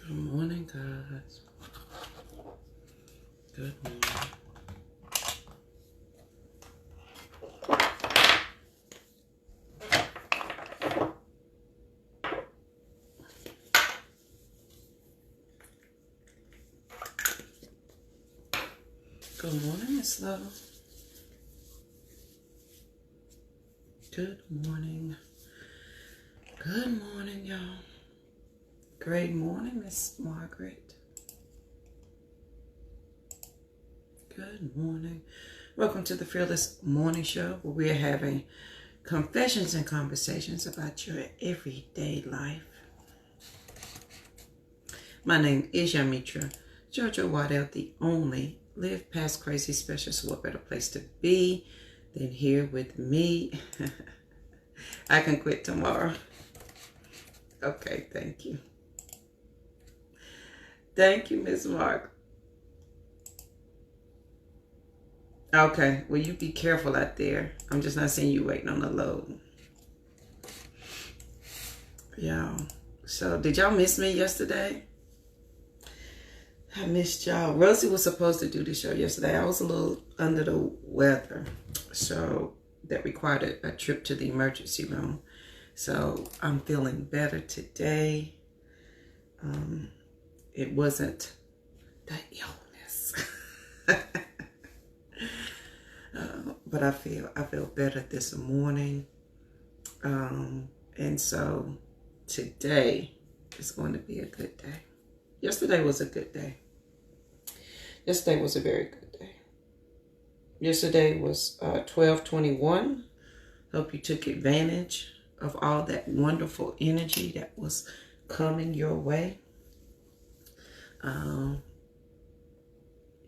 Good morning, guys. Good morning. Good morning, Miss Love. Good morning. Good morning, y'all. Great morning, Miss Margaret. Good morning. Welcome to the Fearless Morning Show, where we are having confessions and conversations about your everyday life. My name is Yamitra Jojo Waddell, the only Live Past Crazy Specialist. What better place to be than here with me? I can quit tomorrow. Okay, thank you. Thank you, Miss Mark. Okay, well, you be careful out there. I'm just not seeing you waiting on the load. Y'all. So, did y'all miss me yesterday? I missed y'all. Rosie was supposed to do the show yesterday. I was a little under the weather. So, that required a trip to the emergency room. So, I'm feeling better today. It wasn't the illness. But I feel better this morning. And so today is going to be a good day. Yesterday was a good day. Yesterday was a very good day. Yesterday was 12/21. Hope you took advantage of all that wonderful energy that was coming your way.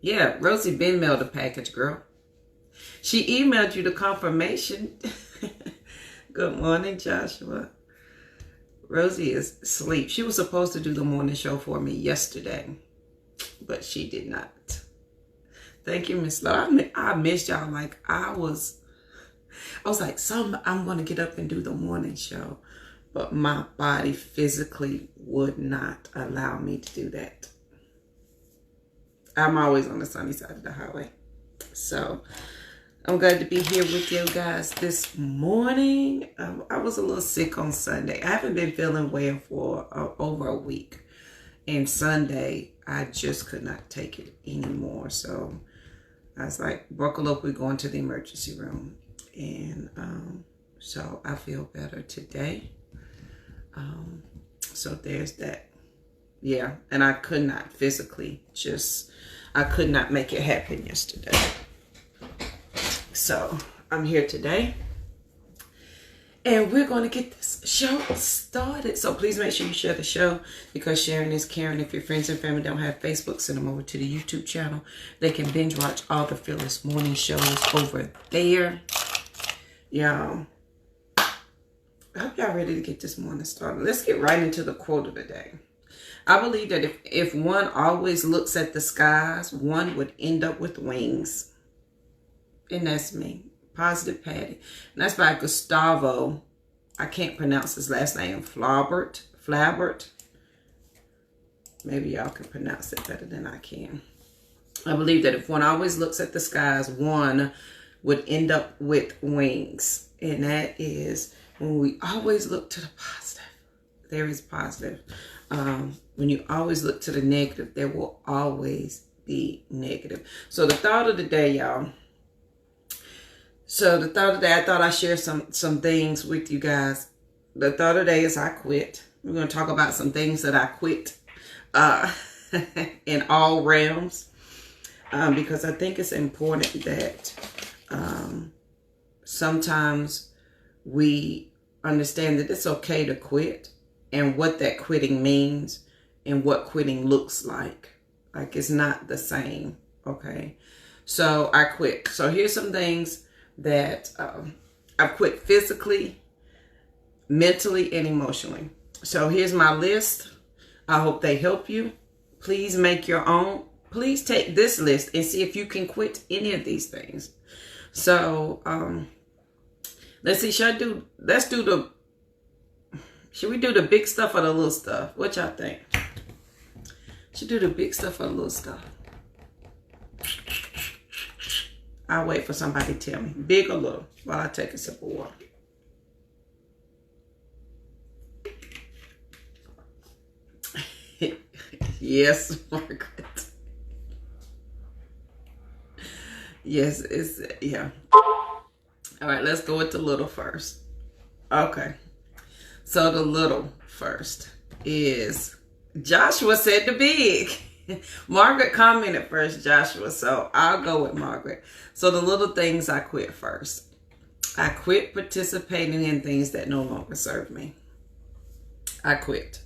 Yeah, Rosie Ben mailed a package, girl. She emailed you the confirmation. Good morning, Joshua. Rosie is asleep. She was supposed to do the morning show for me yesterday, but she did not. Thank you, Miss Laura. I missed y'all. Like I was like, I'm going to get up and do the morning show, but my body physically would not allow me to do that. I'm always on the sunny side of the highway. So I'm glad to be here with you guys this morning. I was a little sick on Sunday. I haven't been feeling well for over a week. And Sunday, I just could not take it anymore. So I was like, buckle up, we're going to the emergency room. And so I feel better today. So there's that. Yeah, and I could not physically I could not make it happen yesterday. So I'm here today, and we're going to get this show started. So please make sure you share the show, because sharing is caring. If your friends and family don't have Facebook, send them over to the YouTube channel. They can binge watch all the Fearless Morning shows over there. Y'all, I hope y'all ready to get this morning started. Let's get right into the quote of the day. I believe that if one always looks at the skies, one would end up with wings. And that's me. Positive Patty. And that's by Gustavo. I can't pronounce his last name. Flabert. Maybe y'all can pronounce it better than I can. I believe that if one always looks at the skies, one would end up with wings. And that is when we always look to the positive. There is positive. When you always look to the negative, there will always be negative. So the thought of the day, y'all. So the thought of the day, I thought I'd share some things with you guys. The thought of the day is I quit. We're going to talk about some things that I quit in all realms. Because I think it's important that sometimes we understand that it's okay to quit, and what that quitting means and what quitting looks like. Like it's not the same. Okay. So I quit. So here's some things that I've quit physically, mentally, and emotionally. So here's my list. I hope they help you. Please make your own. Please take this list and see if you can quit any of these things. So let's see. Should we do the big stuff or the little stuff? What y'all think? She do the big stuff or the little stuff? I'll wait for somebody to tell me. Big or little, while I take a sip of water. Yes, Margaret. Yes, yeah. All right, let's go with the little first. Okay. So the little first is Joshua said the big. Margaret commented first, Joshua, so I'll go with Margaret. So the little things I quit first. I quit participating in things that no longer serve me. I quit.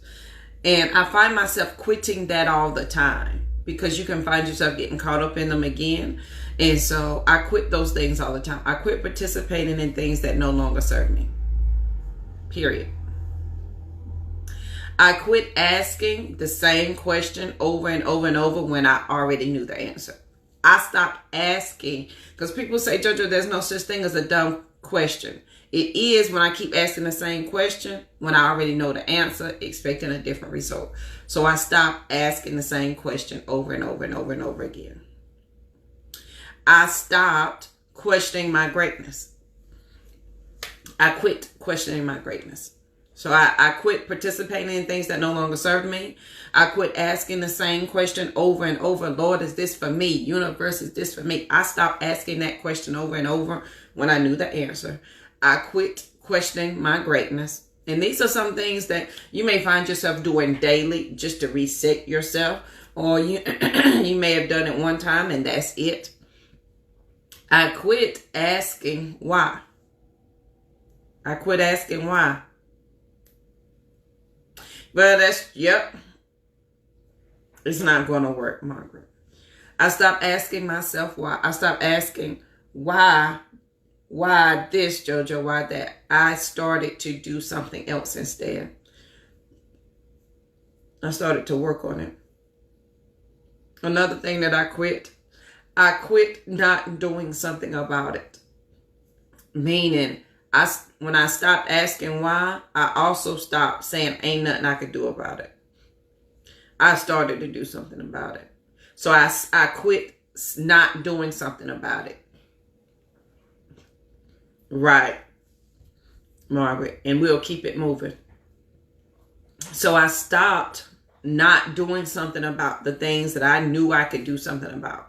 And I find myself quitting that all the time because you can find yourself getting caught up in them again. And so I quit those things all the time. I quit participating in things that no longer serve me. Period. I quit asking the same question over and over and over when I already knew the answer. I stopped asking because people say, JoJo, there's no such thing as a dumb question. It is when I keep asking the same question when I already know the answer, expecting a different result. So I stopped asking the same question over and over and over and over again. I stopped questioning my greatness. I quit questioning my greatness. So I quit participating in things that no longer serve me. I quit asking the same question over and over. Lord, is this for me? Universe, is this for me? I stopped asking that question over and over when I knew the answer. I quit questioning my greatness. And these are some things that you may find yourself doing daily just to reset yourself. Or you, you may have done it one time and that's it. I quit asking why. I quit asking why. Well, yep. It's not going to work, Margaret. I stopped asking myself why. I stopped asking why this, JoJo, why that. I started to do something else instead. I started to work on it. Another thing that I quit not doing something about it. Meaning, when I stopped asking why, I also stopped saying ain't nothing I could do about it. I started to do something about it. So I quit not doing something about it. Right, Margaret. And we'll keep it moving. So I stopped not doing something about the things that I knew I could do something about.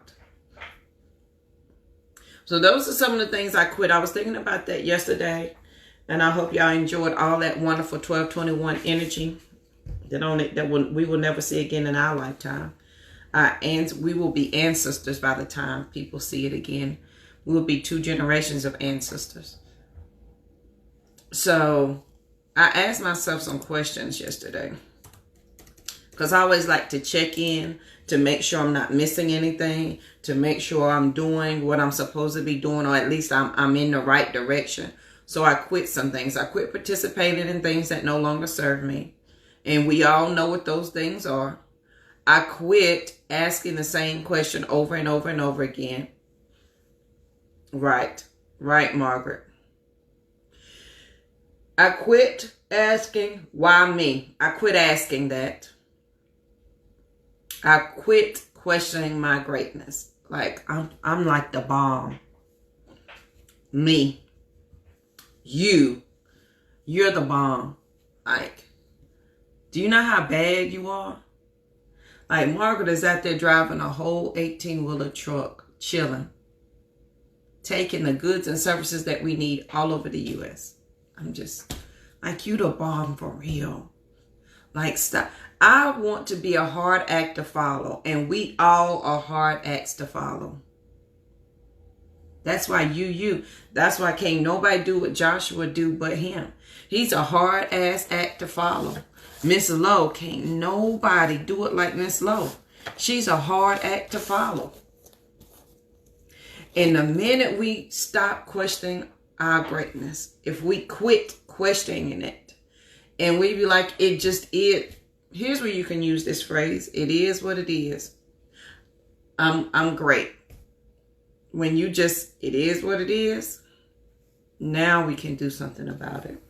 So those are some of the things I quit. I was thinking about that yesterday. And I hope y'all enjoyed all that wonderful 1221 energy we will never see again in our lifetime. And we will be ancestors by the time people see it again. We will be 2 generations of ancestors. So I asked myself some questions yesterday. Because I always like to check in to make sure I'm not missing anything. To make sure I'm doing what I'm supposed to be doing. Or at least I'm in the right direction. So I quit some things. I quit participating in things that no longer serve me. And we all know what those things are. I quit asking the same question over and over and over again. Right, Margaret. I quit asking why me. I quit asking that. I quit questioning my greatness. Like I'm like the bomb. Me. You're the bomb. Like, do you know how bad you are? Like, Margaret is out there driving a whole 18-wheeler truck, chilling, taking the goods and services that we need all over the U.S. I'm just, like, you the bomb for real. Like, stop. I want to be a hard act to follow, and we all are hard acts to follow. That's why that's why can't nobody do what Joshua do but him. He's a hard ass act to follow. Miss Lowe, can't nobody do it like Miss Lowe. She's a hard act to follow. And the minute we stop questioning our greatness, if we quit questioning it, and we be like, it just is. Here's where you can use this phrase. It is what it is. I'm great. When you just, it is what it is, now we can do something about it.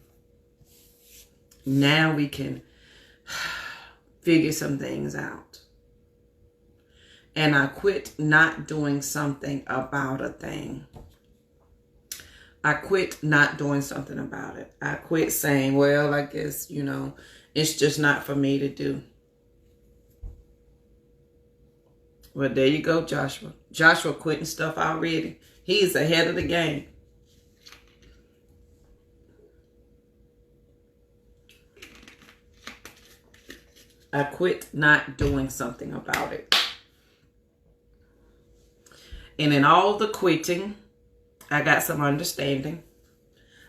Now we can figure some things out. And I quit not doing something about a thing. I quit not doing something about it. I quit saying, well, I guess, it's just not for me to do. Well, there you go, Joshua. Joshua quitting stuff already. He's ahead of the game. I quit not doing something about it. And in all the quitting, I got some understanding.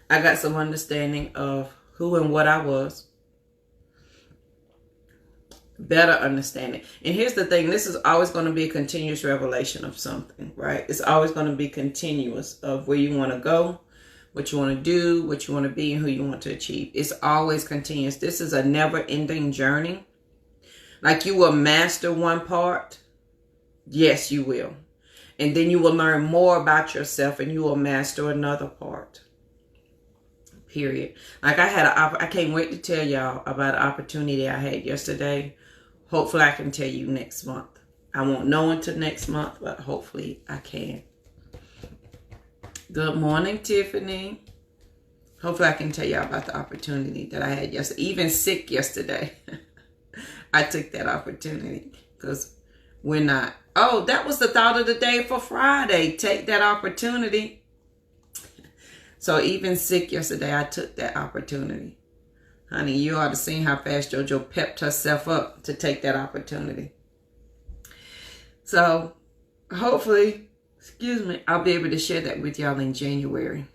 I got some understanding of who and what I was. Better understanding. And here's the thing. This is always going to be a continuous revelation of something, right? It's always going to be continuous of where you want to go, what you want to do, what you want to be, and who you want to achieve. It's always continuous. This is a never-ending journey. Like you will master one part. Yes, you will. And then you will learn more about yourself and you will master another part. Period. Like I can't wait to tell y'all about an opportunity I had yesterday. Hopefully I can tell you next month. I won't know until next month, but hopefully I can. Good morning, Tiffany. Hopefully I can tell y'all about the opportunity that I had yesterday. Even sick yesterday. I took that opportunity because we're not. Oh, that was the thought of the day for Friday. Take that opportunity. So even sick yesterday, I took that opportunity. Honey, you ought to see how fast JoJo pepped herself up to take that opportunity. So hopefully, I'll be able to share that with y'all in January.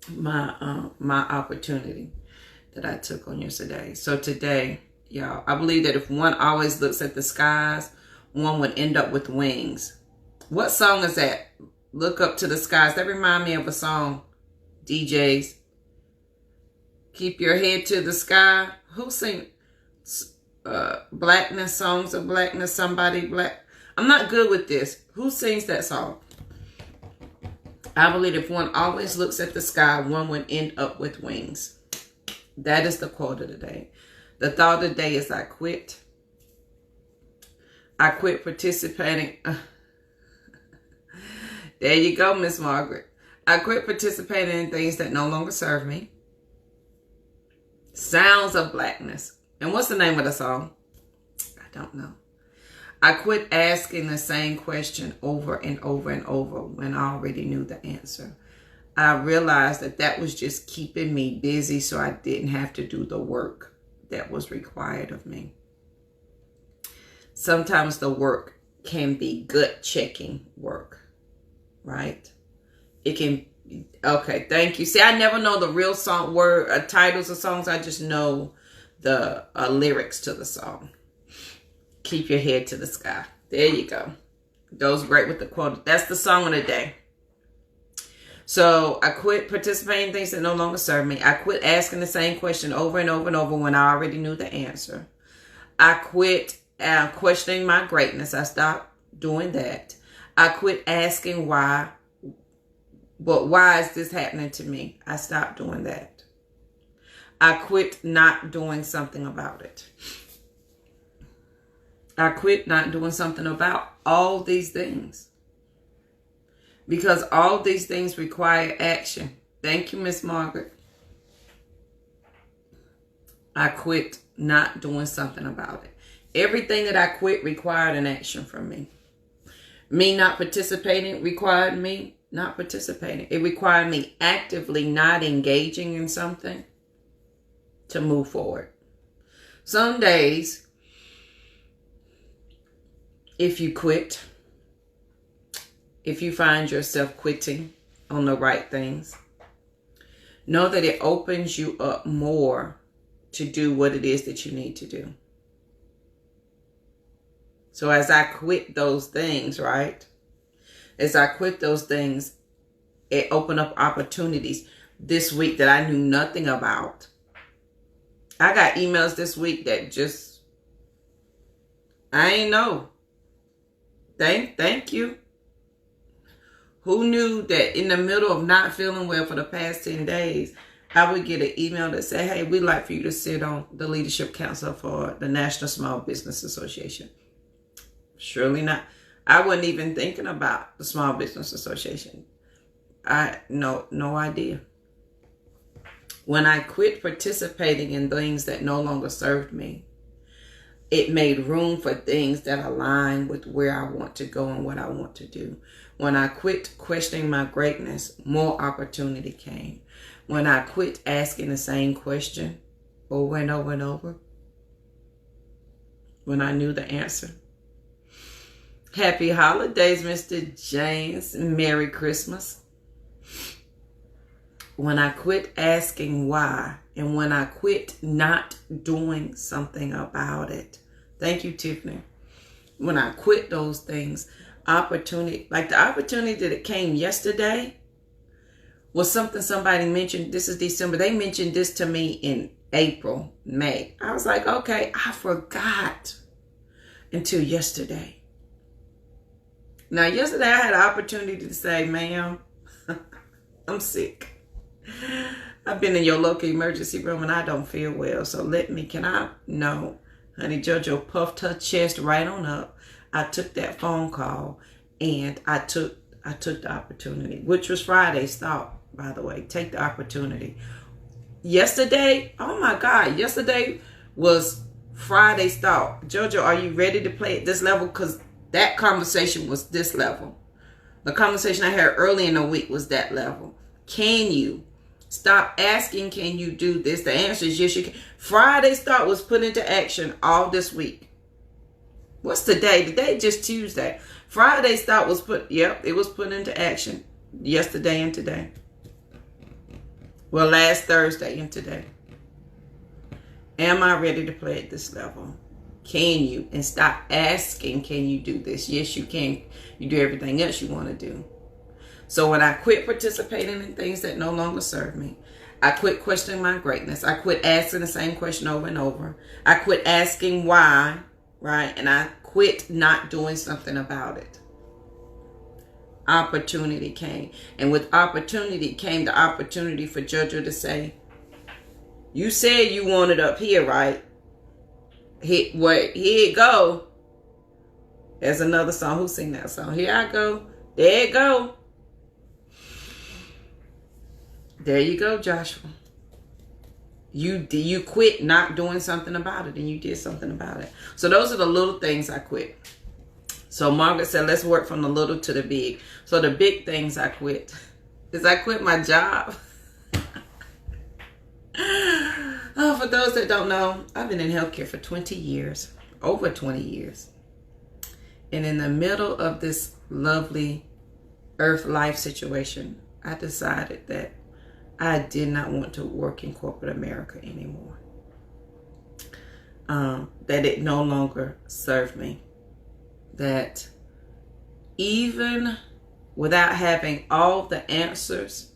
My opportunity that I took on yesterday. So today, y'all, I believe that if one always looks at the skies, one would end up with wings. What song is that? Look up to the skies. That remind me of a song. DJs. Keep your head to the sky. Who sing Blackness, Songs of Blackness, Somebody Black? I'm not good with this. Who sings that song? I believe if one always looks at the sky, one would end up with wings. That is the quote of the day. The thought of the day is I quit. I quit participating. There you go, Miss Margaret. I quit participating in things that no longer serve me. Sounds of Blackness. And what's the name of the song? I don't know. I quit asking the same question over and over and over when I already knew the answer. I realized that that was just keeping me busy so I didn't have to do the work that was required of me. Sometimes the work can be gut checking work, right? It can, okay, thank you. See, I never know the real song titles of songs. I just know the lyrics to the song. Keep your head to the sky. There you go. Goes great with the quote. That's the song of the day. So I quit participating in things that no longer serve me. I quit asking the same question over and over and over when I already knew the answer. I quit questioning my greatness. I stopped doing that. I quit asking why, but why is this happening to me? I stopped doing that. I quit not doing something about it. I quit not doing something about all these things. Because all these things require action. Thank you, Miss Margaret. I quit not doing something about it. Everything that I quit required an action from me. Me not participating required me not participating. It required me actively not engaging in something to move forward. Some days, if you quit, if you find yourself quitting on the right things, know that it opens you up more to do what it is that you need to do. So as I quit those things, right? As I quit those things, it opened up opportunities this week that I knew nothing about. I got emails this week that just, I ain't know. Thank you. Who knew that in the middle of not feeling well for the past 10 days, I would get an email that said, hey, we'd like for you to sit on the Leadership Council for the National Small Business Association. Surely not. I wasn't even thinking about the Small Business Association. No idea. When I quit participating in things that no longer served me, it made room for things that align with where I want to go and what I want to do. When I quit questioning my greatness, more opportunity came. When I quit asking the same question over and over and over, when I knew the answer. Happy holidays, Mr. James. Merry Christmas. When I quit asking why, and when I quit not doing something about it. Thank you, Tiffany. When I quit those things, opportunity, like the opportunity that came yesterday was something somebody mentioned. This is December. They mentioned this to me in April, May. I was like, okay, I forgot until yesterday. Now, yesterday I had an opportunity to say, ma'am, I'm sick. I've been in your local emergency room and I don't feel well. So no. Honey, JoJo puffed her chest right on up. I took that phone call and I took the opportunity, which was Friday's thought, by the way. Take the opportunity. Yesterday, oh my God, yesterday was Friday's thought. JoJo, are you ready to play at this level? Because that conversation was this level. The conversation I had early in the week was that level. Can you? Stop asking, can you do this? The answer is yes, you can. Friday's thought was put into action all this week. What's today? Today just Tuesday. Friday's thought was it was put into action yesterday and today. Well, last Thursday and today. Am I ready to play at this level? Can you? And stop asking, can you do this? Yes, you can. You do everything else you want to do. So when I quit participating in things that no longer serve me, I quit questioning my greatness. I quit asking the same question over and over. I quit asking why, right? And I quit not doing something about it. Opportunity came. And with opportunity came the opportunity for JoJo to say, you said you wanted up here, right? Here it go. There's another song. Who sing that song? Here I go. There it go. There you go, Joshua. You quit not doing something about it, and you did something about it. So those are the little things I quit. So Margaret said, let's work from the little to the big. So the big things I quit is I quit my job. Oh, for those that don't know, I've been in healthcare for 20 years, over 20 years. And in the middle of this lovely earth life situation, I decided that I did not want to work in corporate America anymore. That it no longer served me. That even without having all the answers,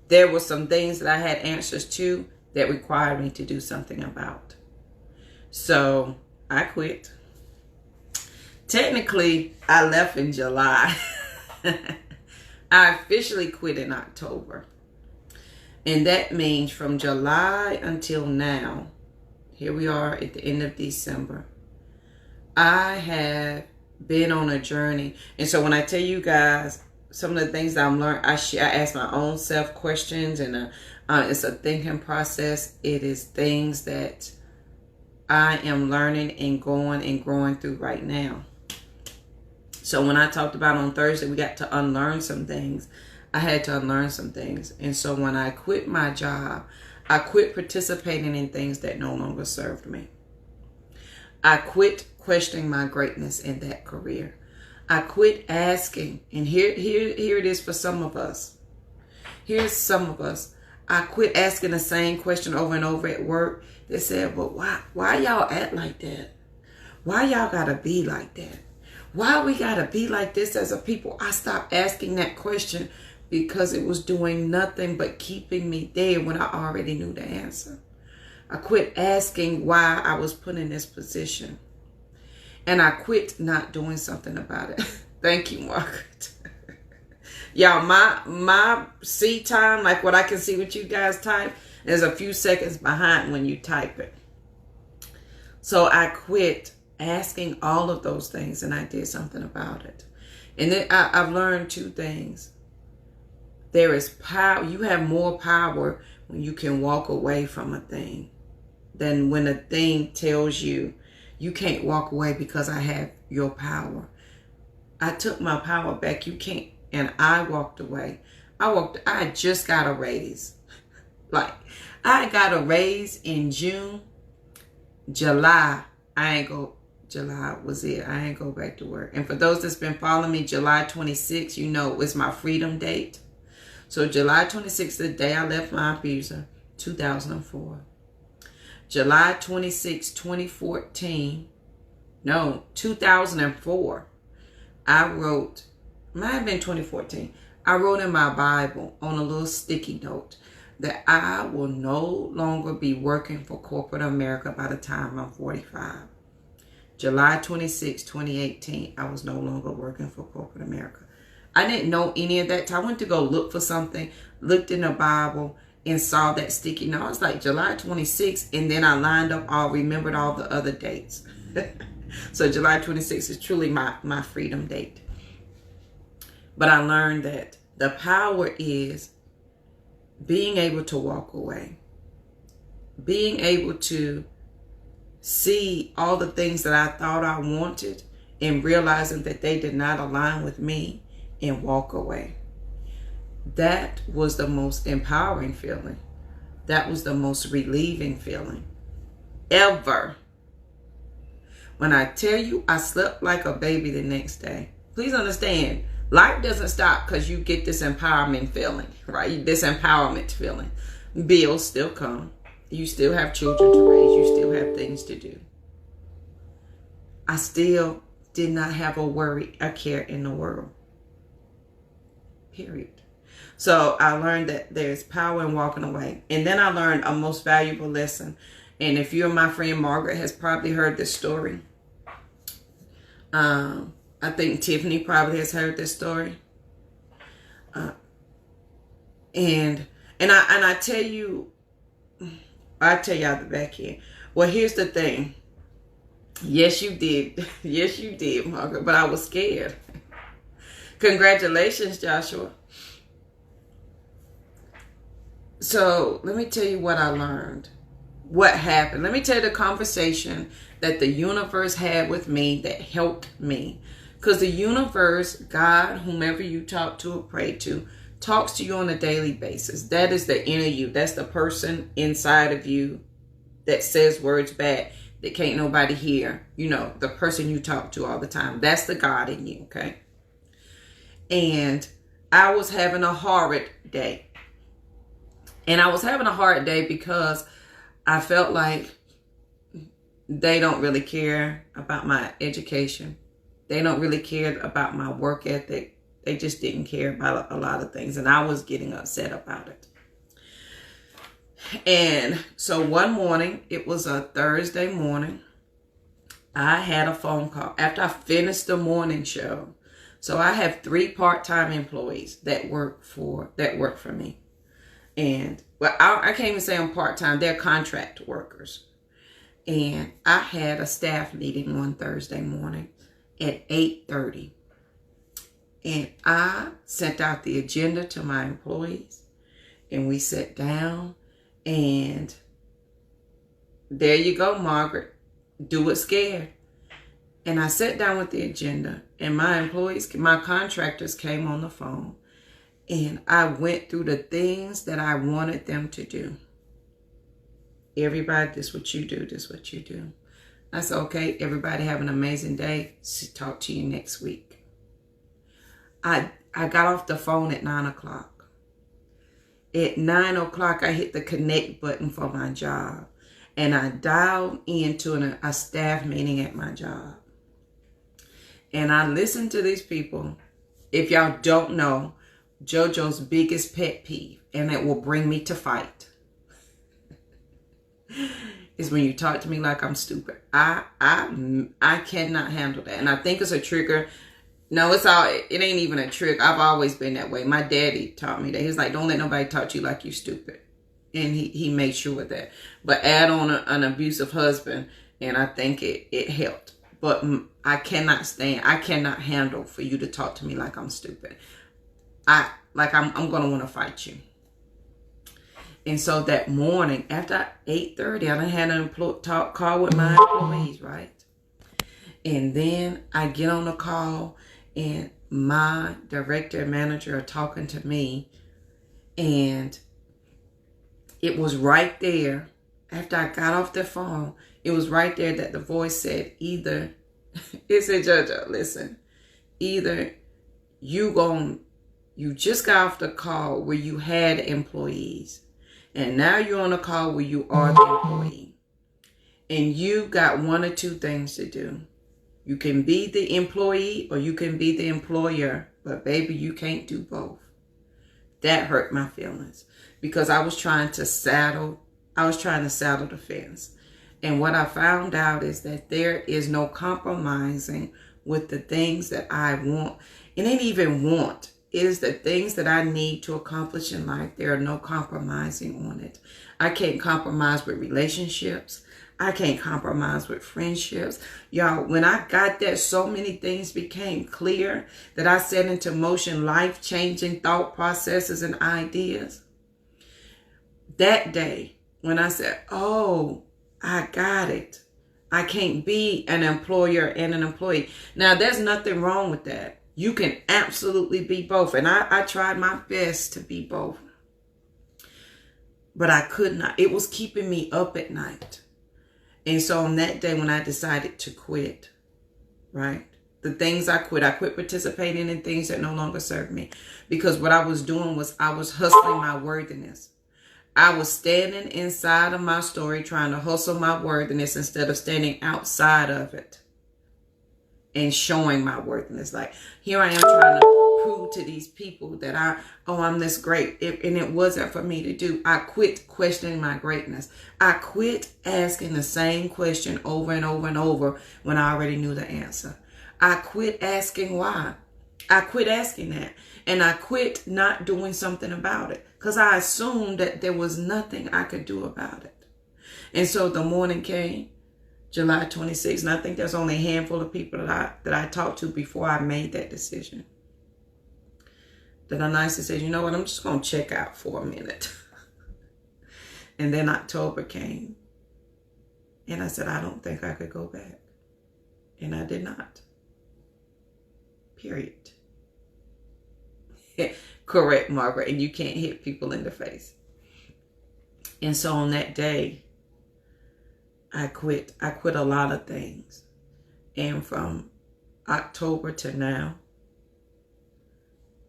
there were some things that I had answers to that required me to do something about. So I quit. Technically, I left in July. I officially quit in October. And that means from July until now, here we are at the end of December, I have been on a journey. And so when I tell you guys some of the things that I'm learning, I ask my own self questions, and it's a thinking process. It is things that I am learning and growing through right now. So when I talked about on Thursday, we got to unlearn some things. I had to unlearn some things. And so when I quit my job, I quit participating in things that no longer served me. I quit questioning my greatness in that career. I quit asking, and here it is for some of us. Here's some of us. I quit asking the same question over and over at work. They said, well, why y'all act like that? Why y'all gotta be like that? Why we gotta be like this as a people? I stopped asking that question because it was doing nothing but keeping me there when I already knew the answer. I quit asking why I was put in this position. And I quit not doing something about it. Thank you, Margaret. Y'all, my see time, like what I can see what you guys type, is a few seconds behind when you type it. So I quit asking all of those things, and I did something about it. And then I've learned two things. There is power. You have more power when you can walk away from a thing than when a thing tells you you can't walk away because I have your power. I took my power back. You can't. And I walked away. I just got a raise. Like, I got a raise in June. July was it. I ain't go back to work. And for those that's been following me, July 26th, you know, it's my freedom date. So July 26th, the day I left my abuser, 2004. July 26, 2004, I wrote, might have been 2014, I wrote in my Bible on a little sticky note that I will no longer be working for corporate America by the time I'm 45. July 26, 2018, I was no longer working for corporate America. I didn't know any of that. I went to go look for something, looked in the Bible, and saw that sticky note. I was like, July 26th, and then I remembered all the other dates. So July 26th is truly my freedom date. But I learned that the power is being able to walk away. Being able to see all the things that I thought I wanted and realizing that they did not align with me and walk away. That was the most empowering feeling. That was the most relieving feeling ever. When I tell you I slept like a baby the next day, please understand, life doesn't stop because you get this empowerment feeling, right? This empowerment feeling. Bills still come. You still have children to raise. You still have things to do. I still did not have a worry, a care in the world. Period. So I learned that there's power in walking away. And then I learned a most valuable lesson. And if you and my friend Margaret has probably heard this story. I think Tiffany probably has heard this story. And I tell you, I tell y'all the back end. Well, here's the thing. Yes, you did. Yes, you did, Margaret. But I was scared. Congratulations, Joshua. So let me tell you what I learned. What happened. Let me tell you the conversation that the universe had with me that helped me. Because the universe, God, whomever you talk to or pray to, talks to you on a daily basis. That is the inner you. That's the person inside of you that says words back that can't nobody hear. You know, the person you talk to all the time. That's the God in you, okay? And I was having a horrid day. And I was having a hard day because I felt like they don't really care about my education. They don't really care about my work ethic. They just didn't care about a lot of things. And I was getting upset about it. And so one morning, it was a Thursday morning, I had a phone call after I finished the morning show. So I have 3 part-time employees that work for me. And well, I can't even say I'm part-time. They're contract workers. And I had a staff meeting one Thursday morning at 8:30. And I sent out the agenda to my employees. And we sat down. And there you go, Margaret. Do it scared. And I sat down with the agenda. And my employees, my contractors came on the phone. And I went through the things that I wanted them to do. Everybody, this is what you do. This is what you do. I said, okay, everybody have an amazing day. Talk to you next week. I got off the phone at 9 o'clock. At 9 o'clock, I hit the connect button for my job. And I dialed into a staff meeting at my job. And I listened to these people. If y'all don't know, JoJo's biggest pet peeve, and it will bring me to fight, is when you talk to me like I'm stupid. I cannot handle that. And I think it's a trigger. No, it ain't even a trick. I've always been that way. My daddy taught me that. He's like, don't let nobody talk to you like you stupid. And he made sure of that. But add on an abusive husband, and I think it helped. but I cannot handle for you to talk to me like I'm stupid. I'm going to want to fight you. And so that morning, after 8:30, I done had an call with my employees, right? And then I get on the call, and my director and manager are talking to me. And it was right there, after I got off the phone, it was right there that the voice said, it said, JoJo, listen, either you just got off the call where you had employees, and now you're on a call where you are the employee. And you got one or two things to do. You can be the employee or you can be the employer. But baby, you can't do both. That hurt my feelings. Because I was trying to saddle the fence. And what I found out is that there is no compromising with the things that I want. It ain't even want. It is the things that I need to accomplish in life. There are no compromising on it. I can't compromise with relationships. I can't compromise with friendships. Y'all, when I got that, so many things became clear that I set into motion life-changing thought processes and ideas. That day, when I said, oh, I got it. I can't be an employer and an employee. Now, there's nothing wrong with that. You can absolutely be both. And I tried my best to be both. But I could not. It was keeping me up at night. And so on that day when I decided to quit, right? The things I quit participating in things that no longer serve me. Because what I was doing was I was hustling my worthiness. I was standing inside of my story trying to hustle my worthiness instead of standing outside of it and showing my worthiness. Like, here I am trying to prove to these people that I'm this great. And it wasn't for me to do. I quit questioning my greatness. I quit asking the same question over and over and over when I already knew the answer. I quit asking why. I quit asking that. And I quit not doing something about it because I assumed that there was nothing I could do about it. And so the morning came, July 26th, and I think there's only a handful of people that I talked to before I made that decision. That I nicely said, you know what, I'm just going to check out for a minute. And then October came. And I said, I don't think I could go back. And I did not. Period. Correct, Margaret. And you can't hit people in the face. And so on that day, I quit. I quit a lot of things. And from October to now,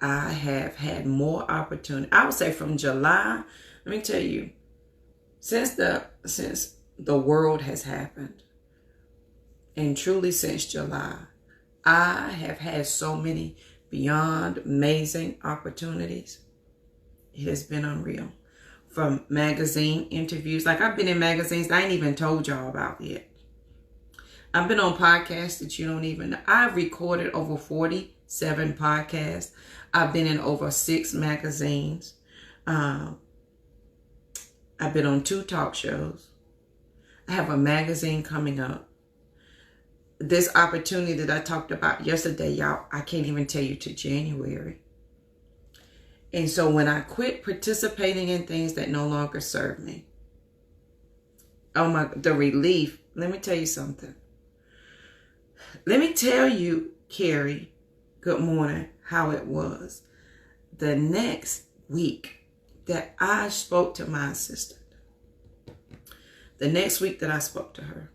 I have had more opportunity. I would say from July, let me tell you, since the world has happened, and truly since July, I have had so many beyond amazing opportunities. It has been unreal. From magazine interviews, like I've been in magazines that I ain't even told y'all about yet. I've been on podcasts that you don't even know. I've recorded over 47 podcasts. I've been in over 6 magazines. I've been on 2 talk shows. I have a magazine coming up. This opportunity that I talked about yesterday, y'all, I can't even tell you to January. And so when I quit participating in things that no longer serve me, the relief, let me tell you something. Let me tell you, Carrie, good morning, how it was. The next week that I spoke to my assistant, the next week that I spoke to her,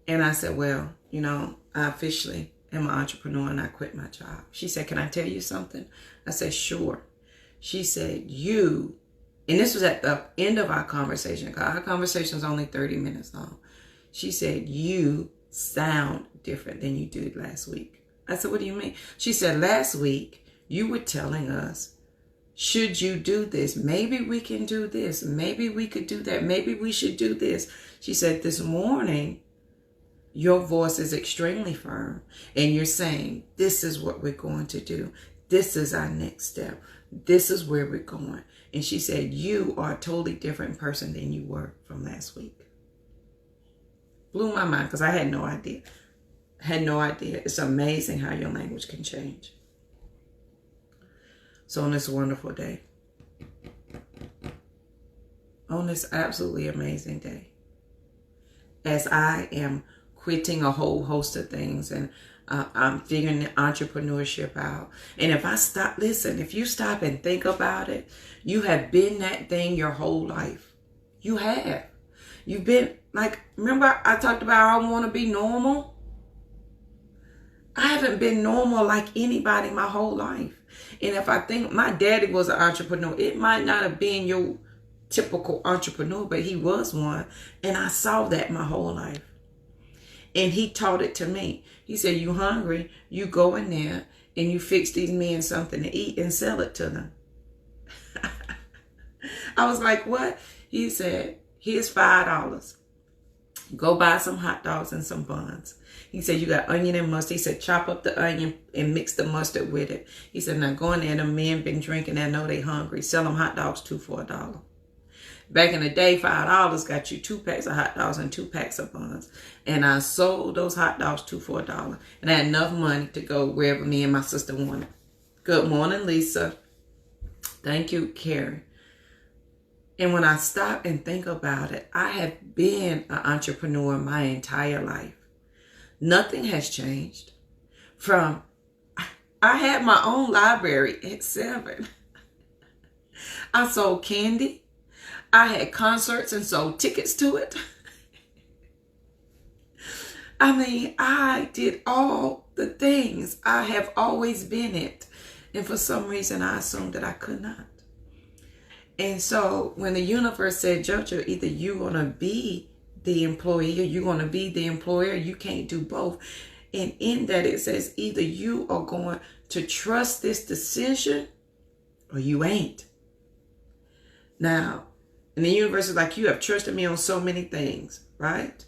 and I said, well, you know, I officially am an entrepreneur and I quit my job. She said, can I tell you something? I said, sure. She said, and this was at the end of our conversation, because our conversation was only 30 minutes long. She said, you sound different than you did last week. I said, what do you mean? She said, last week you were telling us, should you do this? Maybe we can do this. Maybe we could do that. Maybe we should do this. She said, this morning, your voice is extremely firm. And you're saying, this is what we're going to do. This is our next step. This is where we're going. And she said, you are a totally different person than you were from last week. Blew my mind because I had no idea. Had no idea. It's amazing how your language can change. So on this wonderful day, on this absolutely amazing day, as I am quitting a whole host of things and I'm figuring the entrepreneurship out. And if I stop, listen, if you stop and think about it, you have been that thing your whole life. You have. You've been like, remember I talked about I want to be normal? I haven't been normal like anybody my whole life. And if I think my daddy was an entrepreneur, it might not have been your typical entrepreneur, but he was one. And I saw that my whole life. And he taught it to me. He said, you hungry, you go in there and you fix these men something to eat and sell it to them. I was like, what? He said, here's $5. Go buy some hot dogs and some buns. He said, you got onion and mustard. He said, chop up the onion and mix the mustard with it. He said, now go in there. The men been drinking. I know they hungry. Sell them hot dogs 2 for $1. Back in the day, $5 got you 2 packs of hot dogs and 2 packs of buns. And I sold those hot dogs 2 for $1. And I had enough money to go wherever me and my sister wanted. Good morning, Lisa. Thank you, Carrie. And when I stop and think about it, I have been an entrepreneur my entire life. Nothing has changed. I had my own library at 7. I sold candy. I had concerts and sold tickets to it. I mean, I did all the things. I have always been it. And for some reason, I assumed that I could not. And so when the universe said, JoJo, either you're going to be the employee or you're going to be the employer, you can't do both. And in that it says either you are going to trust this decision or you ain't. Now, and the universe is like, you have trusted me on so many things, right?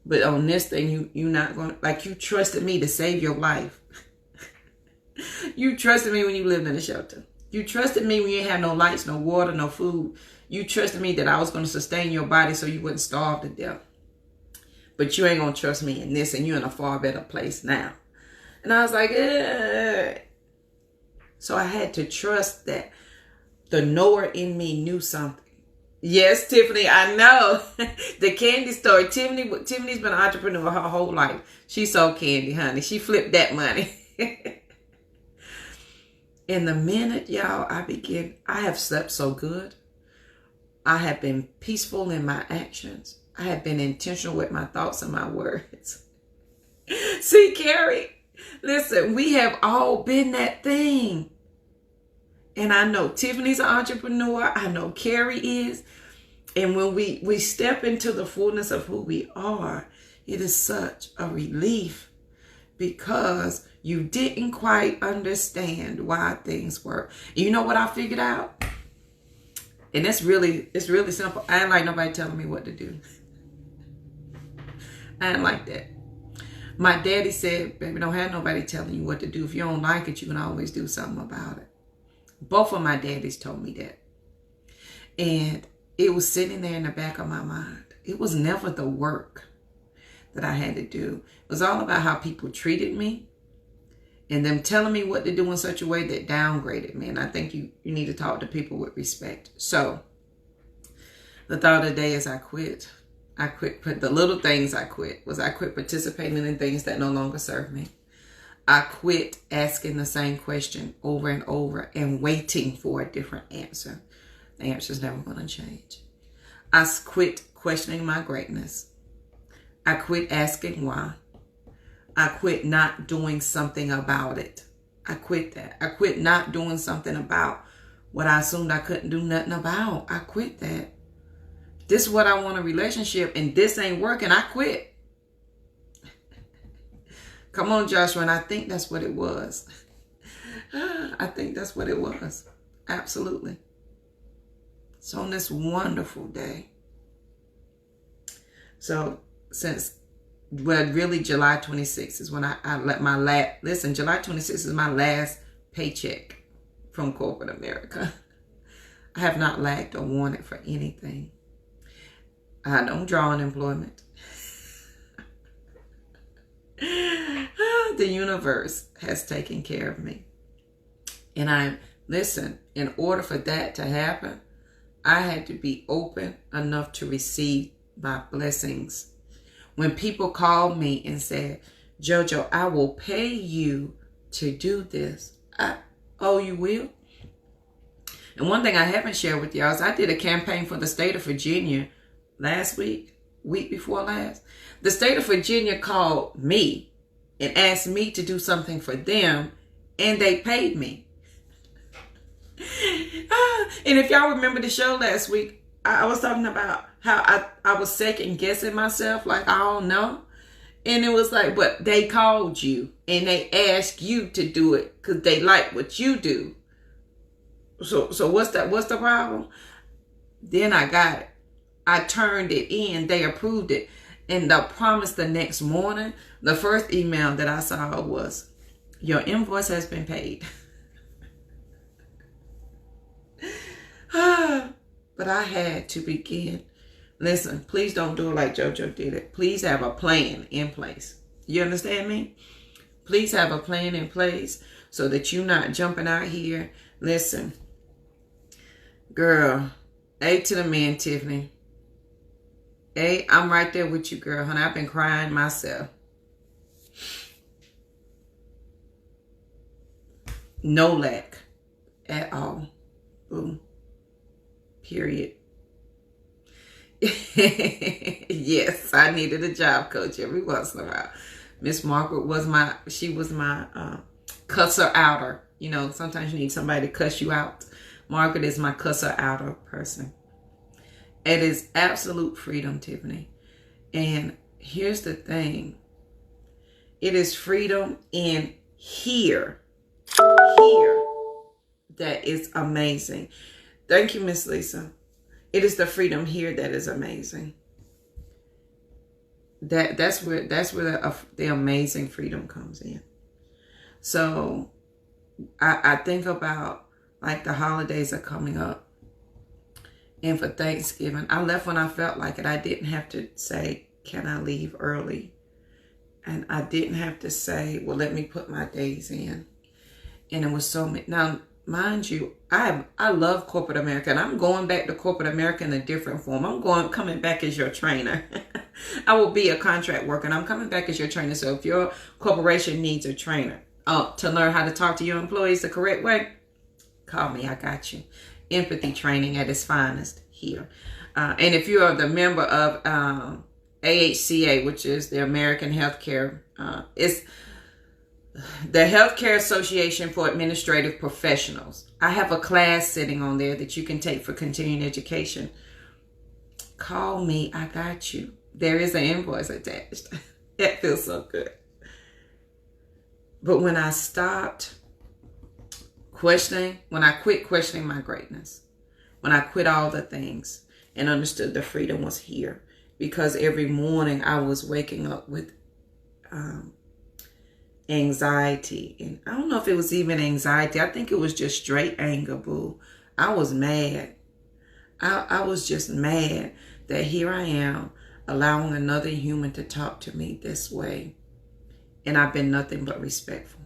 But on this thing, you're not going to, like you trusted me to save your life. You trusted me when you lived in a shelter. You trusted me when you had no lights, no water, no food. You trusted me that I was going to sustain your body so you wouldn't starve to death. But you ain't going to trust me in this, and you're in a far better place now. And I was like, eh. So I had to trust that the knower in me knew something. Yes, Tiffany, I know. The candy store. Tiffany's been an entrepreneur her whole life. She sold candy, honey. She flipped that money. In the minute, y'all, I have slept so good. I have been peaceful in my actions. I have been intentional with my thoughts and my words. See, Carrie, listen, we have all been that thing. And I know Tiffany's an entrepreneur. I know Carrie is. And when we step into the fullness of who we are, it is such a relief because you didn't quite understand why things work. You know what I figured out? And it's really simple. I ain't like nobody telling me what to do. I ain't like that. My daddy said, baby, don't have nobody telling you what to do. If you don't like it, you can always do something about it. Both of my daddies told me that. And it was sitting there in the back of my mind. It was never the work that I had to do. It was all about how people treated me and them telling me what to do in such a way that downgraded me. And I think you need to talk to people with respect. So the thought of the day is I quit. The little things I quit was I quit participating in things that no longer serve me. I quit asking the same question over and over and waiting for a different answer. The answer's never going to change. I quit questioning my greatness. I quit asking why. I quit not doing something about it. I quit that. I quit not doing something about what I assumed I couldn't do nothing about. I quit that. This is what I want, a relationship, and this ain't working. I quit. Come on, Joshua, and I think that's what it was. I think that's what it was. Absolutely. So on this wonderful day. So really July 26th is when I let my July 26th is my last paycheck from corporate America. I have not lacked or wanted for anything. I don't draw unemployment. The universe has taken care of me. And listen, in order for that to happen, I had to be open enough to receive my blessings. When people called me and said, JoJo, I will pay you to do this. Oh, you will? And one thing I haven't shared with y'all is I did a campaign for the state of Virginia last week before last. The state of Virginia called me and asked me to do something for them, and they paid me. And if y'all remember the show last week, I was talking about how I was second guessing myself, like I don't know. And it was like, but they called you and they asked you to do it because they like what you do. So what's the problem? Then I got it. I turned it in. They approved it. And the promise the next morning, the first email that I saw was, your invoice has been paid. But I had to begin. Listen, please don't do it like JoJo did it. Please have a plan in place. You understand me? Please have a plan in place so that you're not jumping out here. Listen, girl, A to the man, Tiffany. A, I'm right there with you, girl. Honey, I've been crying myself. No lack at all. Boom. Period. Yes, I needed a job coach every once in a while. Miss Margaret was my cusser outer. You know, sometimes you need somebody to cuss you out. Margaret is my cusser outer person. It is absolute freedom, Tiffany. And here's the thing. It is freedom in here that is amazing. Thank you, Miss Lisa. It is the freedom here that is amazing. That's where the amazing freedom comes in. So I think about, like, the holidays are coming up. And for Thanksgiving, I left when I felt like it. I didn't have to say, can I leave early? And I didn't have to say, well, let me put my days in. And it was so many. Now, mind you, I love corporate America, and I'm going back to corporate America in a different form. Coming back as your trainer. I will be a contract worker, and I'm coming back as your trainer. So if your corporation needs a trainer to learn how to talk to your employees the correct way, call me. I got you. Empathy training at its finest here. And if you are the member of AHCA, which is the American Healthcare, it's the Healthcare Association for Administrative Professionals. I have a class sitting on there that you can take for continuing education. Call me. I got you. There is an invoice attached. That feels so good. But when I stopped questioning, when I quit questioning my greatness, when I quit all the things and understood the freedom was here, because every morning I was waking up with anxiety. And I don't know if it was even anxiety. I think it was just straight anger, boo. I was mad. I was just mad that here I am allowing another human to talk to me this way. And I've been nothing but respectful.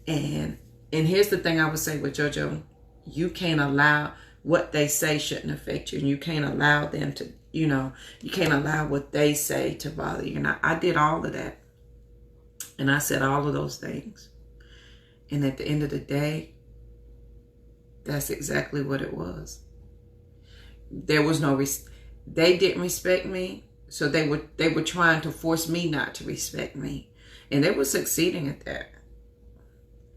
And here's the thing I would say with JoJo. You can't allow what they say shouldn't affect you. And you can't allow them to, you can't allow what they say to bother you. And I did all of that. And I said all of those things. And at the end of the day, that's exactly what it was. There was no, they didn't respect me. So they were trying to force me not to respect me. And they were succeeding at that.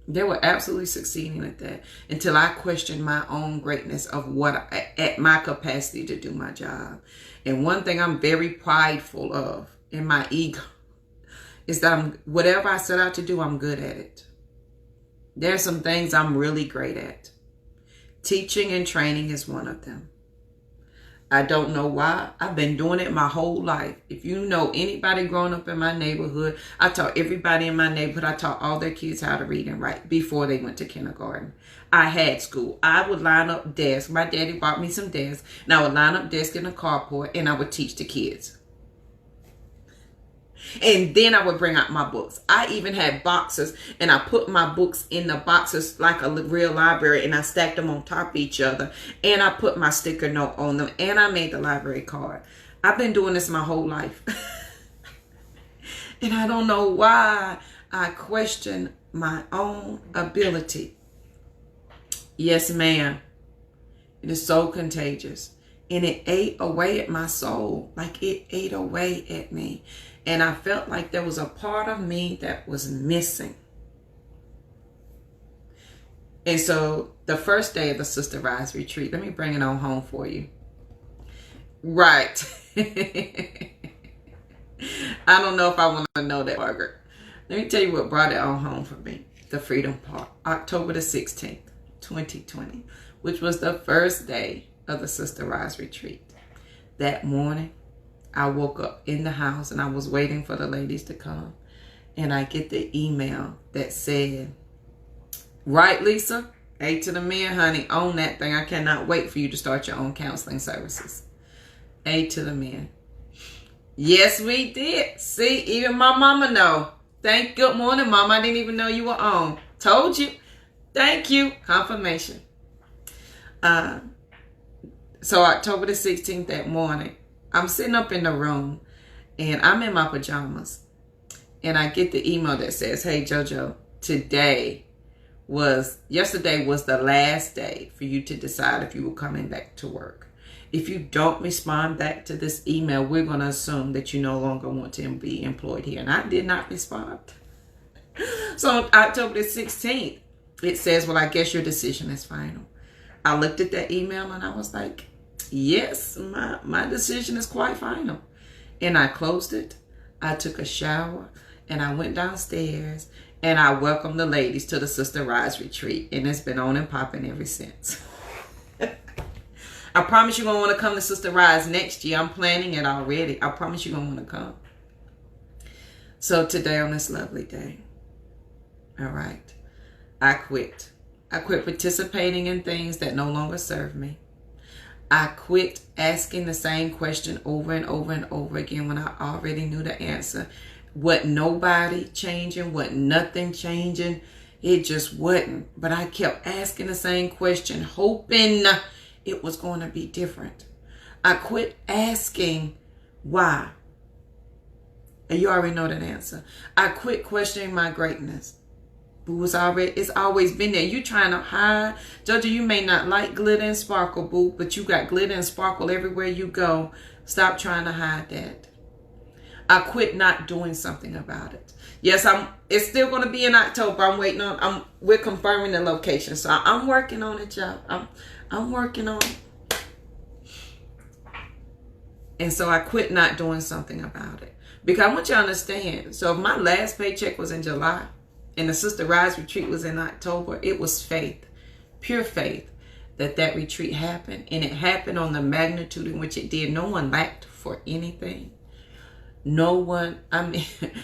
They were absolutely succeeding at that until I questioned my own greatness of at my capacity to do my job. And one thing I'm very prideful of in my ego is that whatever I set out to do, I'm good at it. There are some things I'm really great at. Teaching and training is one of them. I don't know why. I've been doing it my whole life. If you know anybody growing up in my neighborhood, I taught everybody in my neighborhood, I taught all their kids how to read and write before they went to kindergarten. I had school. I would line up desks. My daddy bought me some desks, and I would line up desks in a carport, and I would teach the kids. And then I would bring out my books. I even had boxes, and I put my books in the boxes like a real library, and I stacked them on top of each other. And I put my sticker note on them, and I made the library card. I've been doing this my whole life. And I don't know why I question my own ability. Yes, ma'am. It is so contagious. And it ate away at my soul. Like it ate away at me. And I felt like there was a part of me that was missing. And so the first day of the Sister Rise retreat, let me bring it on home for you. Right. I don't know if I want to know that, Margaret. Let me tell you what brought it on home for me. The Freedom Park, October the 16th, 2020, which was the first day of the Sister Rise retreat. That morning, I woke up in the house and I was waiting for the ladies to come. And I get the email that said, right, Lisa? A to the men, honey. Own that thing. I cannot wait for you to start your own counseling services. A to the men. Yes, we did. See, even my mama know. Good morning, Mama. I didn't even know you were on. Told you. Thank you. Confirmation. So October the 16th, that morning, I'm sitting up in the room and I'm in my pajamas. And I get the email that says, hey, JoJo, yesterday was the last day for you to decide if you were coming back to work. If you don't respond back to this email, we're going to assume that you no longer want to be employed here. And I did not respond. So October the 16th, it says, well, I guess your decision is final. I looked at that email and I was like, yes, my decision is quite final. And I closed it. I took a shower and I went downstairs and I welcomed the ladies to the Sister Rise retreat. And it's been on and popping ever since. I promise you're going to want to come to Sister Rise next year. I'm planning it already. I promise you're going to want to come. So today on this lovely day, all right, I quit. I quit participating in things that no longer serve me. I quit asking the same question over and over and over again when I already knew the answer. What nobody changing, what nothing changing, it just wasn't. But I kept asking the same question, hoping it was going to be different. I quit asking why. And you already know that answer. I quit questioning my greatness. Boo, it's always been there. You trying to hide. JoJo, you may not like glitter and sparkle, boo, but you got glitter and sparkle everywhere you go. Stop trying to hide that. I quit not doing something about it. Yes, it's still going to be in October. We're confirming the location. So I'm working on it, y'all. I'm working on it. And so I quit not doing something about it. Because I want you to understand. So if my last paycheck was in July and the Sister Rise retreat was in October, it was faith, pure faith, that retreat happened. And it happened on the magnitude in which it did. No one lacked for anything. No one,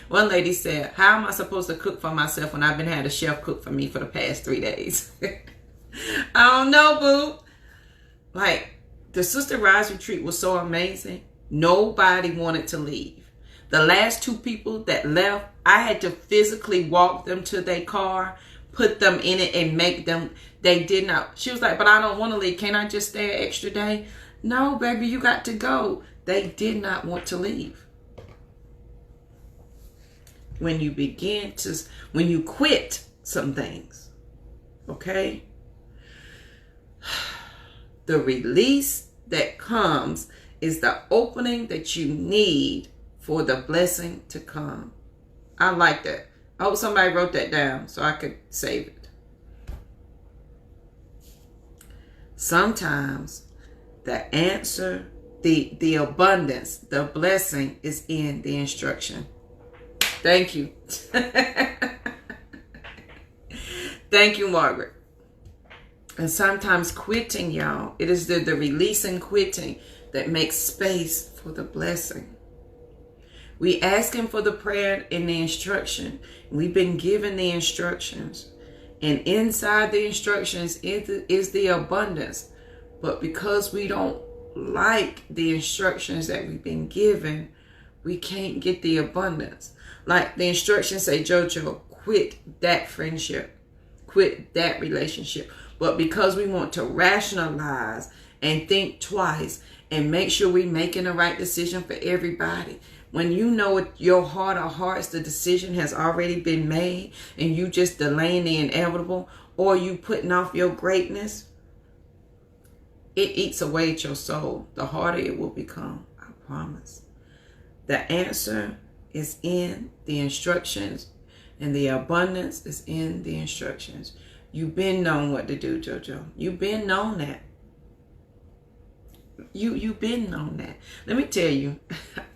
one lady said, how am I supposed to cook for myself when I've been had a chef cook for me for the past 3 days? I don't know, boo. Like, the Sister Rise retreat was so amazing. Nobody wanted to leave. The last 2 people that left, I had to physically walk them to their car, put them in it, and make them, they did not. She was like, but I don't want to leave. Can't I just stay an extra day? No, baby, you got to go. They did not want to leave. When you quit some things, okay? The release that comes is the opening that you need for the blessing to come. I like that. I hope somebody wrote that down so I could save it. Sometimes the answer, the abundance, the blessing is in the instruction. Thank you. Thank you, Margaret. And sometimes quitting, y'all, it is the release and quitting that makes space for the blessing. We asking for the prayer and the instruction. We've been given the instructions. And inside the instructions is the abundance. But because we don't like the instructions that we've been given, we can't get the abundance. Like the instructions say, JoJo, quit that friendship, quit that relationship. But because we want to rationalize and think twice and make sure we're making the right decision for everybody, when you know with your heart of hearts the decision has already been made and you just delaying the inevitable, or you putting off your greatness, it eats away at your soul. The harder it will become, I promise. The answer is in the instructions, and the abundance is in the instructions. You've been known what to do, JoJo. You've been known that. You've been known that. Let me tell you,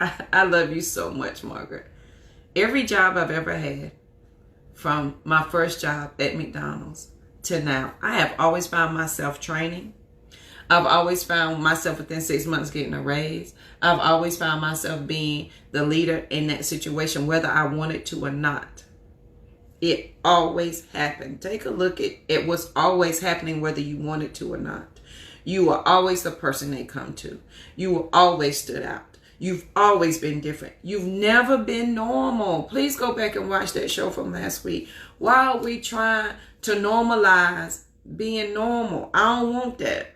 I love you so much, Margaret. Every job I've ever had, from my first job at McDonald's to now, I have always found myself training. I've always found myself within 6 months getting a raise. I've always found myself being the leader in that situation, whether I wanted to or not. It always happened. Take a look at it. Was always happening whether you wanted to or not. You were always the person they come to. You were always stood out. You've always been different. You've never been normal. Please go back and watch that show from last week. Why are we trying to normalize being normal? I don't want that.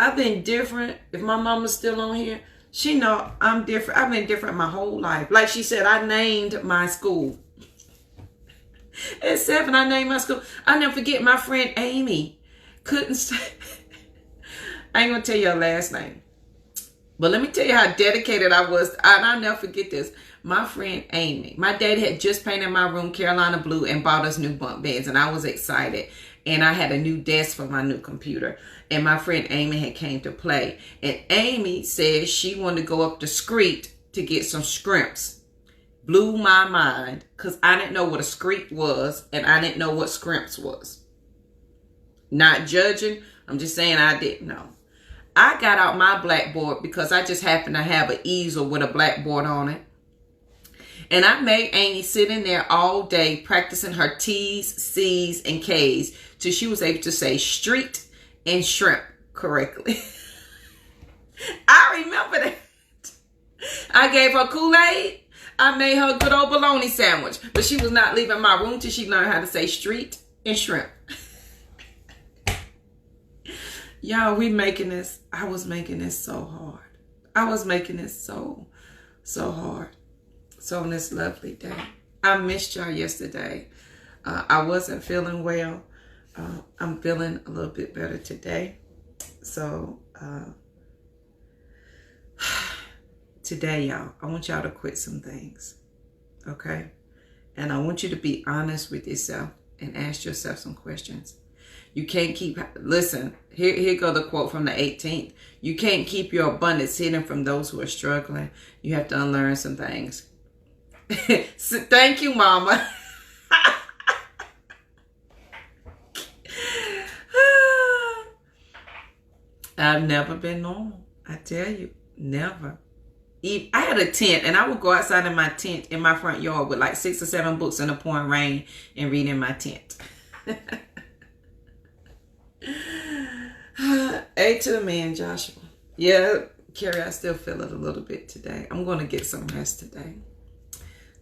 I've been different. If my mama's still on here, she know I'm different. I've been different my whole life. Like she said, I named my school. At 7, I named my school. I never forget my friend Amy. Couldn't say. I ain't going to tell you her last name. But let me tell you how dedicated I was. I'll never forget this. My friend Amy. My dad had just painted my room Carolina blue and bought us new bunk beds. And I was excited. And I had a new desk for my new computer. And my friend Amy had came to play. And Amy said she wanted to go up the street to get some scrimps. Blew my mind because I didn't know what a screep was and I didn't know what scrimps was. Not judging. I'm just saying I didn't know. I got out my blackboard because I just happened to have an easel with a blackboard on it. And I made Amy sit in there all day practicing her T's, C's, and K's till she was able to say street and shrimp correctly. I remember that. I gave her Kool-Aid. I made her a good old bologna sandwich. But she was not leaving my room till she learned how to say street and shrimp. Y'all, we making this. I was making this so hard. I was making this so hard. So on this lovely day. I missed y'all yesterday. I wasn't feeling well. I'm feeling a little bit better today. So today, y'all, I want y'all to quit some things. Okay? And I want you to be honest with yourself and ask yourself some questions. You can't keep, listen, here go the quote from the 18th. You can't keep your abundance hidden from those who are struggling. You have to unlearn some things. So, thank you, Mama. I've never been normal. I tell you, never. I had a tent, and I would go outside in my tent in my front yard with like 6 or 7 books in the pouring rain and read in my tent. A to the man, Joshua. Yeah, Carrie, I still feel it a little bit today. I'm going to get some rest today.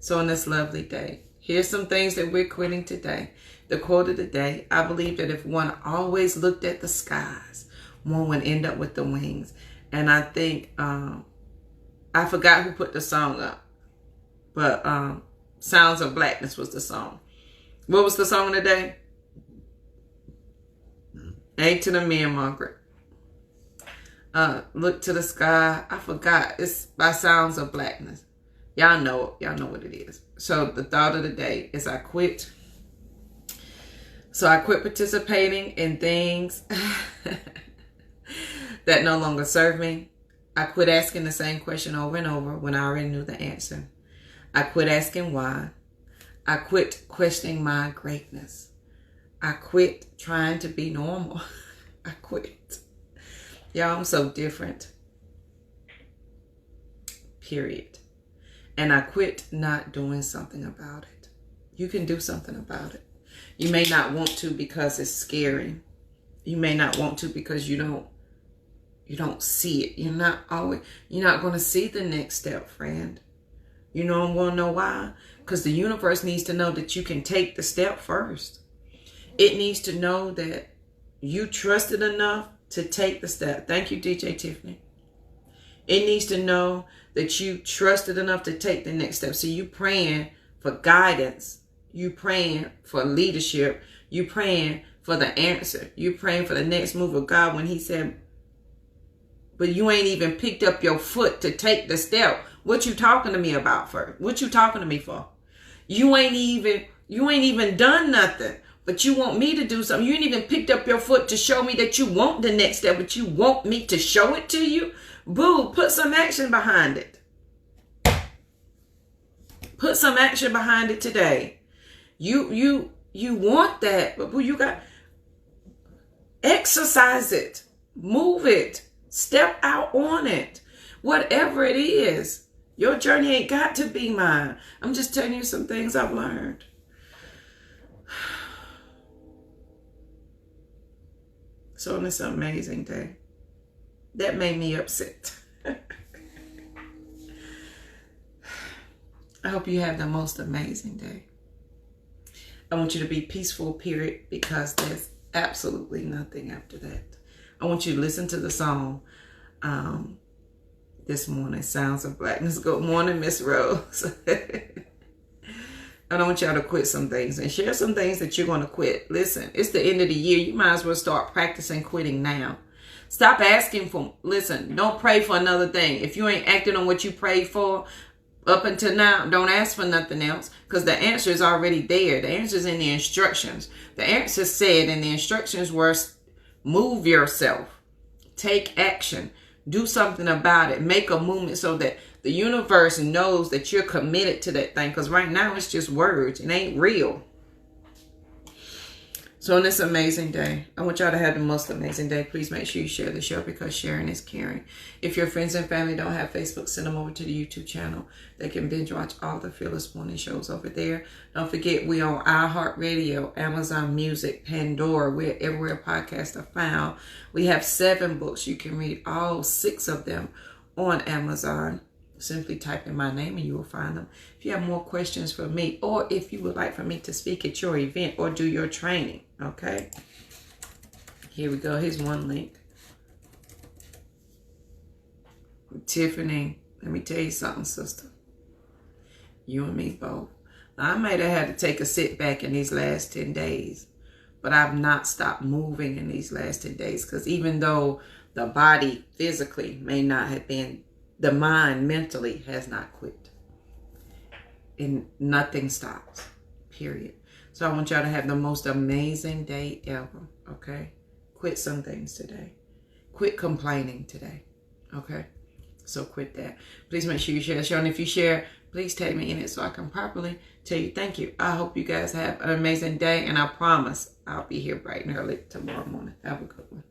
So on this lovely day, here's some things that we're quitting today. The quote of the day: I believe that if one always looked at the skies, one would end up with the wings. And I think, I forgot who put the song up, but Sounds of Blackness was the song. What was the song of the day? A to the men, Margaret. Look to the sky. I forgot. It's by Sounds of Blackness. Y'all know what it is. So the thought of the day is I quit. So I quit participating in things that no longer serve me. I quit asking the same question over and over when I already knew the answer. I quit asking why. I quit questioning my greatness. I quit trying to be normal. I quit. Y'all, I'm so different. Period. And I quit not doing something about it. You can do something about it. You may not want to because it's scary. You may not want to because you don't You don't see it. You're not going to see the next step, friend. You know, I'm going to know why? Because the universe needs to know that you can take the step first. It needs to know that you trusted enough to take the step. Thank you, DJ Tiffany. It needs to know that you trusted enough to take the next step. So you praying for guidance. You praying for leadership. You praying for the answer. You praying for the next move of God when he said, but you ain't even picked up your foot to take the step. What you talking to me about for? What you talking to me for? You ain't even done nothing. But you want me to do something. You ain't even picked up your foot to show me that you want the next step, but you want me to show it to you? Boo, put some action behind it. Put some action behind it today. You want that, but boo, you got exercise it. Move it. Step out on it. Whatever it is. Your journey ain't got to be mine. I'm just telling you some things I've learned. So on this amazing day, that made me upset. I hope you have the most amazing day. I want you to be peaceful, period, because there's absolutely nothing after that. I want you to listen to the song this morning, Sounds of Blackness. Good morning, Miss Rose. And I want y'all to quit some things and share some things that you're going to quit. Listen, it's the end of the year. You might as well start practicing quitting now. Stop asking for, listen, don't pray for another thing. If you ain't acting on what you prayed for up until now, don't ask for nothing else, because the answer is already there. The answer is in the instructions. The answer said in the instructions were, move yourself, take action, do something about it, make a movement so that the universe knows that you're committed to that thing. Because right now it's just words. It ain't real. So on this amazing day, I want y'all to have the most amazing day. Please make sure you share the show, because sharing is caring. If your friends and family don't have Facebook, send them over to the YouTube channel. They can binge watch all the Fearless Morning shows over there. Don't forget, we on iHeartRadio, Amazon Music, Pandora, we're everywhere podcasts are found. We have 7 books. You can read all 6 of them on Amazon. Simply type in my name and you will find them. If you have more questions for me, or if you would like for me to speak at your event or do your training, okay? Here we go. Here's one link. Tiffany, let me tell you something, sister. You and me both. Now, I might have had to take a sit back in these last 10 days, but I've not stopped moving in these last 10 days, because even though the body physically may not have been, the mind mentally has not quit. And nothing stops. Period. So I want y'all to have the most amazing day ever. Okay? Quit some things today. Quit complaining today. Okay? So quit that. Please make sure you share the show. And if you share, please tag me in it so I can properly tell you thank you. I hope you guys have an amazing day. And I promise I'll be here bright and early tomorrow morning. Have a good one.